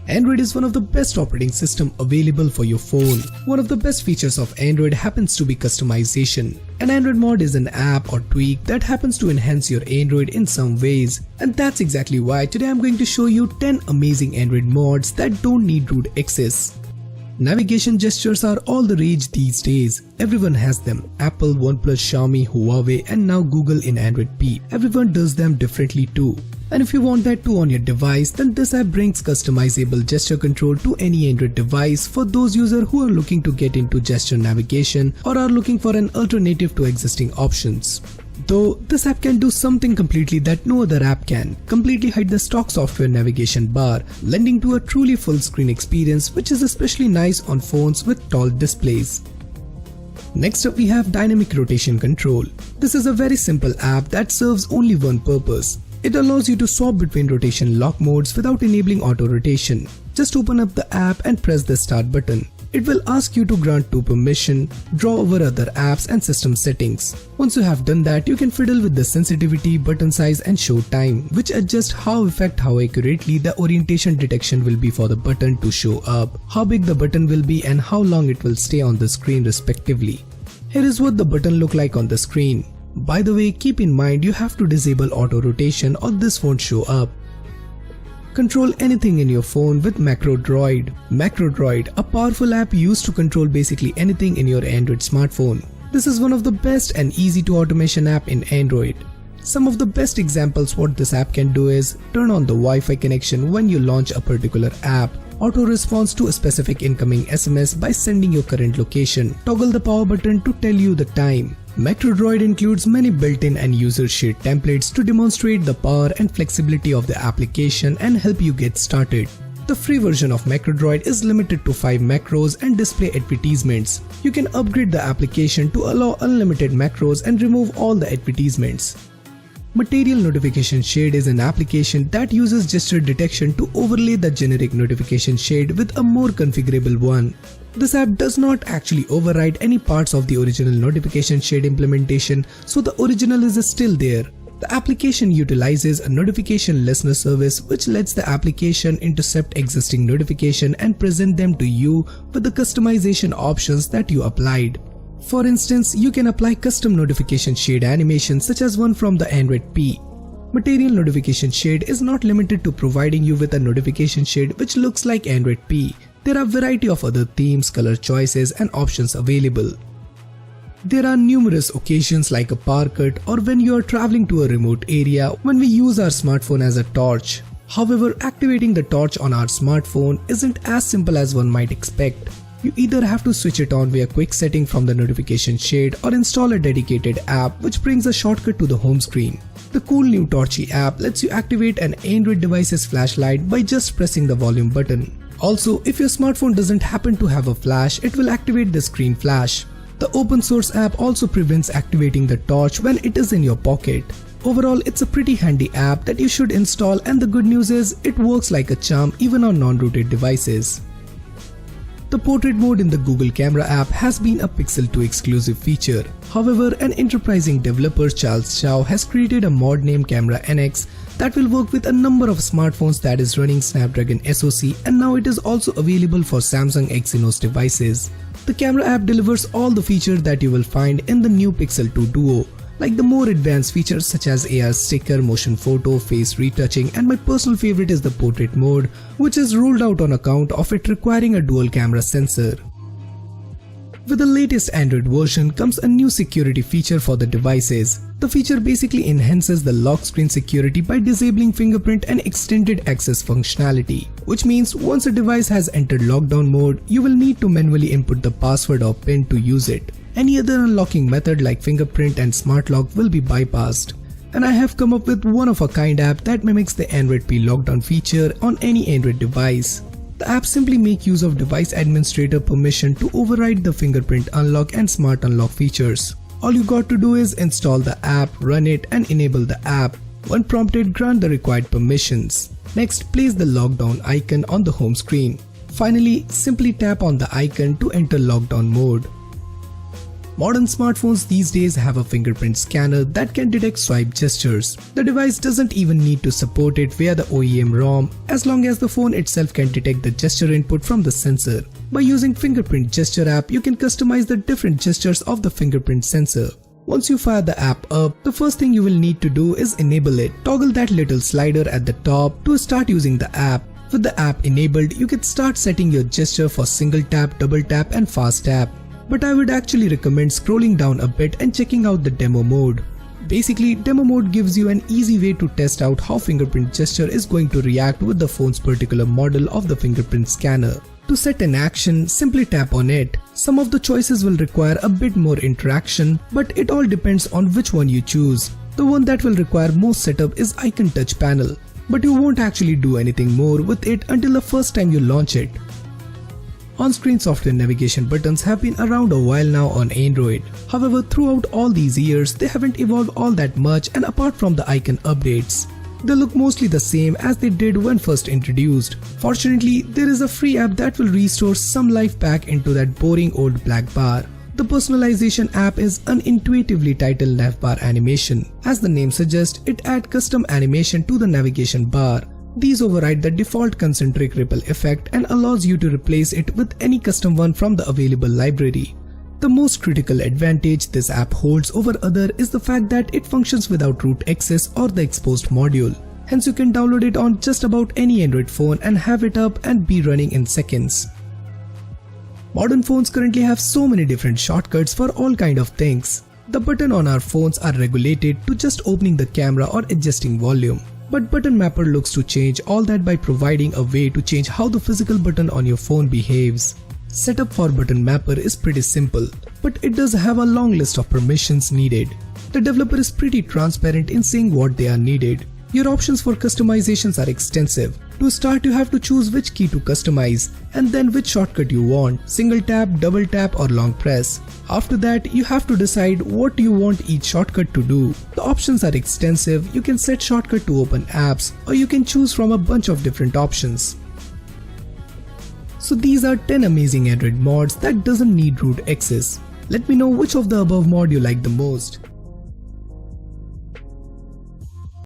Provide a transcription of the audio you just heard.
Android is one of the best operating systems available for your phone. One of the best features of Android happens to be customization. An Android mod is an app or tweak that happens to enhance your Android in some ways. And that's exactly why today I'm going to show you 10 amazing Android mods that don't need root access. Navigation gestures are all the rage these days. Everyone has them. Apple, OnePlus, Xiaomi, Huawei and now Google in Android P. Everyone does them differently too. And if you want that too on your device, then this app brings customizable gesture control to any Android device for those users who are looking to get into gesture navigation or are looking for an alternative to existing options. Though this app can do something completely that no other app can, completely hide the stock software navigation bar, lending to a truly full screen experience, which is especially nice on phones with tall displays. Next up we have dynamic rotation control. This is a very simple app that serves only one purpose. It allows you to swap between rotation lock modes without enabling auto rotation. Just open up the app and press the start button. It will ask you to grant to permission, draw over other apps and system settings. Once you have done that, you can fiddle with the sensitivity, button size and show time, which adjust how accurately the orientation detection will be for the button to show up, how big the button will be and how long it will stay on the screen respectively. Here is what the button look like on the screen. By the way, keep in mind you have to disable auto rotation or this won't show up. Control anything in your phone with Macro Droid. Macro Droid, a powerful app used to control basically anything in your Android smartphone. This is one of the best and easy to automation app in Android. Some of the best examples what this app can do is turn on the Wi-Fi connection when you launch a particular app, auto response to a specific incoming SMS by sending your current location, toggle the power button to tell you the time. Macro Droid includes many built-in and user-shared templates to demonstrate the power and flexibility of the application and help you get started. The free version of Macro Droid is limited to 5 macros and display advertisements. You can upgrade the application to allow unlimited macros and remove all the advertisements. Material Notification Shade is an application that uses gesture detection to overlay the generic notification shade with a more configurable one. This app does not actually override any parts of the original notification shade implementation, so the original is still there. The application utilizes a notification listener service which lets the application intercept existing notification and present them to you with the customization options that you applied. For instance, you can apply custom notification shade animations such as one from the Android P. Material Notification Shade is not limited to providing you with a notification shade which looks like Android P. There are a variety of other themes, color choices and options available. There are numerous occasions like a power cut or when you are traveling to a remote area when we use our smartphone as a torch. However, activating the torch on our smartphone isn't as simple as one might expect. You either have to switch it on via quick setting from the notification shade or install a dedicated app which brings a shortcut to the home screen. The cool new Torchy app lets you activate an Android device's flashlight by just pressing the volume button. Also, if your smartphone doesn't happen to have a flash, it will activate the screen flash. The open source app also prevents activating the torch when it is in your pocket. Overall, it's a pretty handy app that you should install, and the good news is it works like a charm even on non-rooted devices. The portrait mode in the Google Camera app has been a Pixel 2 exclusive feature. However, an enterprising developer Charles Chow has created a mod named Camera NX that will work with a number of smartphones that is running Snapdragon SoC, and now it is also available for Samsung Exynos devices. The camera app delivers all the features that you will find in the new Pixel 2 Duo, like the more advanced features such as AR sticker, motion photo, face retouching, and my personal favorite is the portrait mode, which is rolled out on account of it requiring a dual camera sensor. With the latest Android version comes a new security feature for the devices. The feature basically enhances the lock screen security by disabling fingerprint and extended access functionality, which means once a device has entered lockdown mode, you will need to manually input the password or PIN to use it. Any other unlocking method like fingerprint and smart lock will be bypassed. And I have come up with one-of-a-kind app that mimics the Android P lockdown feature on any Android device. The app simply makes use of device administrator permission to override the fingerprint unlock and smart unlock features. All you got to do is install the app, run it and enable the app. When prompted, grant the required permissions. Next, place the lockdown icon on the home screen. Finally, simply tap on the icon to enter lockdown mode. Modern smartphones these days have a fingerprint scanner that can detect swipe gestures. The device doesn't even need to support it via the OEM ROM as long as the phone itself can detect the gesture input from the sensor. By using Fingerprint Gesture app, you can customize the different gestures of the fingerprint sensor. Once you fire the app up, the first thing you will need to do is enable it. Toggle that little slider at the top to start using the app. With the app enabled, you can start setting your gesture for single tap, double tap and fast tap. But I would actually recommend scrolling down a bit and checking out the demo mode. Basically, demo mode gives you an easy way to test out how fingerprint gesture is going to react with the phone's particular model of the fingerprint scanner. To set an action, simply tap on it. Some of the choices will require a bit more interaction, but it all depends on which one you choose. The one that will require most setup is Icon Touch Panel, but you won't actually do anything more with it until the first time you launch it. On-screen software navigation buttons have been around a while now on Android. However, throughout all these years, they haven't evolved all that much, and apart from the icon updates, they look mostly the same as they did when first introduced. Fortunately, there is a free app that will restore some life back into that boring old black bar. The personalization app is unintuitively titled Navbar Animation. As the name suggests, it adds custom animation to the navigation bar. These override the default concentric ripple effect and allows you to replace it with any custom one from the available library. The most critical advantage this app holds over other is the fact that it functions without root access or the exposed module. Hence you can download it on just about any Android phone and have it up and be running in seconds. Modern phones currently have so many different shortcuts for all kind of things. The buttons on our phones are regulated to just opening the camera or adjusting volume. But Button Mapper looks to change all that by providing a way to change how the physical button on your phone behaves. Setup for Button Mapper is pretty simple, but it does have a long list of permissions needed. The developer is pretty transparent in saying what they are needed. Your options for customizations are extensive. To start, you have to choose which key to customize and then which shortcut you want, single tap, double tap or long press. After that, you have to decide what you want each shortcut to do. The options are extensive. You can set shortcut to open apps or you can choose from a bunch of different options. So these are 10 amazing Android mods that doesn't need root access. Let me know which of the above mod you like the most.